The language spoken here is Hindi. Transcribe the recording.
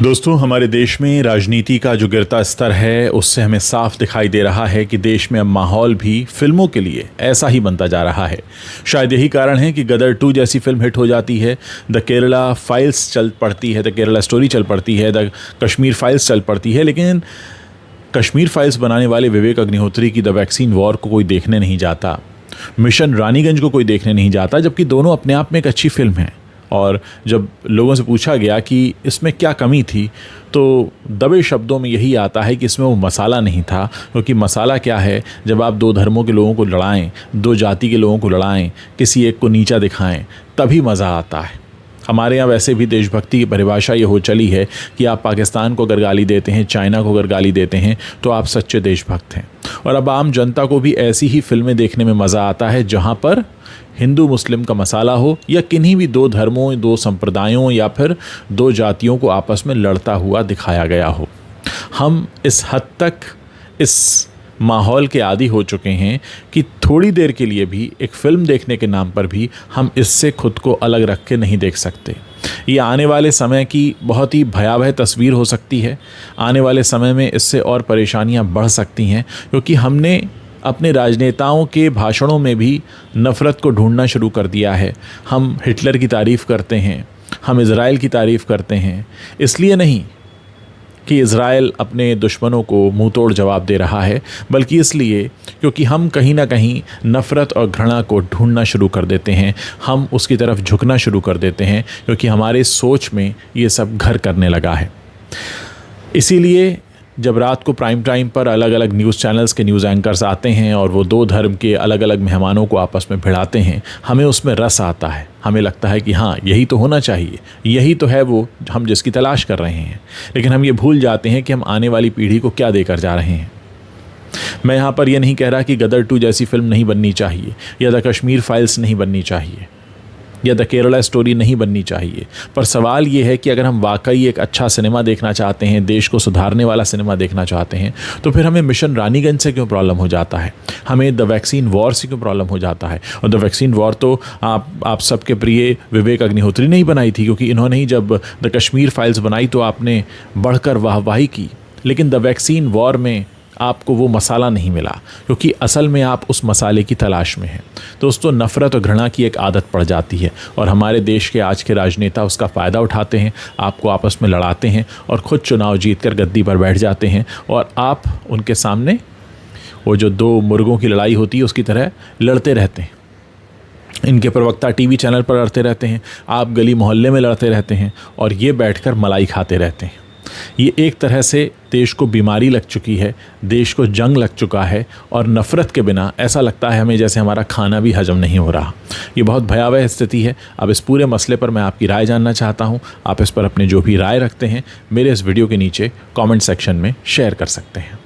दोस्तों, हमारे देश में राजनीति का जो गिरता स्तर है उससे हमें साफ दिखाई दे रहा है कि देश में अब माहौल भी फिल्मों के लिए ऐसा ही बनता जा रहा है। शायद यही कारण है कि गदर 2 जैसी फिल्म हिट हो जाती है, द केरला फाइल्स चल पड़ती है, द केरला स्टोरी चल पड़ती है, द कश्मीर फाइल्स चल पड़ती है, लेकिन कश्मीर फाइल्स बनाने वाले विवेक अग्निहोत्री की द वैक्सीन वॉर को कोई देखने नहीं जाता, मिशन रानीगंज को कोई देखने नहीं जाता, जबकि दोनों अपने आप में एक अच्छी फिल्म है। और जब लोगों से पूछा गया कि इसमें क्या कमी थी, तो दबे शब्दों में यही आता है कि इसमें वो मसाला नहीं था। क्योंकि मसाला क्या है, जब आप 2 धर्मों के लोगों को लड़ाएं, 2 जाति के लोगों को लड़ाएं, किसी एक को नीचा दिखाएं, तभी मज़ा आता है। हमारे यहाँ वैसे भी देशभक्ति की परिभाषा ये हो चली है कि आप पाकिस्तान को अगर गाली देते हैं, चाइना को अगर गाली देते हैं, तो आप सच्चे देशभक्त हैं। और अब आम जनता को भी ऐसी ही फिल्में देखने में मज़ा आता है जहाँ पर हिंदू मुस्लिम का मसाला हो, या किन्हीं भी 2 धर्मों, 2 संप्रदायों या फिर 2 जातियों को आपस में लड़ता हुआ दिखाया गया हो। हम इस हद तक इस माहौल के आदी हो चुके हैं कि थोड़ी देर के लिए भी एक फ़िल्म देखने के नाम पर भी हम इससे खुद को अलग रख के नहीं देख सकते। ये आने वाले समय की बहुत ही भयावह तस्वीर हो सकती है। आने वाले समय में इससे और परेशानियां बढ़ सकती हैं, क्योंकि हमने अपने राजनेताओं के भाषणों में भी नफ़रत को ढूंढना शुरू कर दिया है। हम हिटलर की तारीफ़ करते हैं, हम इज़राइल की तारीफ़ करते हैं, इसलिए नहीं कि इज़राइल अपने दुश्मनों को मुंह तोड़ जवाब दे रहा है, बल्कि इसलिए क्योंकि हम कहीं ना कहीं नफ़रत और घृणा को ढूंढना शुरू कर देते हैं, हम उसकी तरफ झुकना शुरू कर देते हैं, क्योंकि हमारे सोच में ये सब घर करने लगा है। इसीलिए जब रात को प्राइम टाइम पर अलग अलग न्यूज़ चैनल्स के न्यूज़ एंकर्स आते हैं और वो 2 धर्म के अलग अलग मेहमानों को आपस में भिड़ाते हैं, हमें उसमें रस आता है। हमें लगता है कि हाँ, यही तो होना चाहिए, यही तो है वो हम जिसकी तलाश कर रहे हैं। लेकिन हम ये भूल जाते हैं कि हम आने वाली पीढ़ी को क्या देकर जा रहे हैं। मैं यहाँ पर यह नहीं कह रहा कि गदर 2 जैसी फिल्म नहीं बननी चाहिए, या द कश्मीर फाइल्स नहीं बननी चाहिए, या द केरला स्टोरी नहीं बननी चाहिए। पर सवाल ये है कि अगर हम वाकई एक अच्छा सिनेमा देखना चाहते हैं, देश को सुधारने वाला सिनेमा देखना चाहते हैं, तो फिर हमें मिशन रानीगंज से क्यों प्रॉब्लम हो जाता है, हमें द वैक्सीन वॉर से क्यों प्रॉब्लम हो जाता है। और द वैक्सीन वॉर तो आप सबके प्रिय विवेक अग्निहोत्री ने ही बनाई थी, क्योंकि इन्होंने ही जब द कश्मीर फाइल्स बनाई तो आपने बढ़कर वाहवाही की। लेकिन द वैक्सीन वॉर में आपको वो मसाला नहीं मिला, क्योंकि असल में आप उस मसाले की तलाश में हैं। दोस्तों, नफ़रत और घृणा की एक आदत पड़ जाती है और हमारे देश के आज के राजनेता उसका फ़ायदा उठाते हैं, आपको आपस में लड़ाते हैं और ख़ुद चुनाव जीतकर गद्दी पर बैठ जाते हैं। और आप उनके सामने वो जो 2 मुर्गों की लड़ाई होती है उसकी तरह लड़ते रहते हैं। इनके प्रवक्ता टीवी चैनल पर लड़ते रहते हैं, आप गली मोहल्ले में लड़ते रहते हैं, और ये बैठकर मलाई खाते रहते हैं। ये एक तरह से देश को बीमारी लग चुकी है, देश को जंग लग चुका है, और नफ़रत के बिना ऐसा लगता है हमें जैसे हमारा खाना भी हजम नहीं हो रहा। ये बहुत भयावह स्थिति है। अब इस पूरे मसले पर मैं आपकी राय जानना चाहता हूँ। आप इस पर अपने जो भी राय रखते हैं मेरे इस वीडियो के नीचे कमेंट सेक्शन में शेयर कर सकते हैं।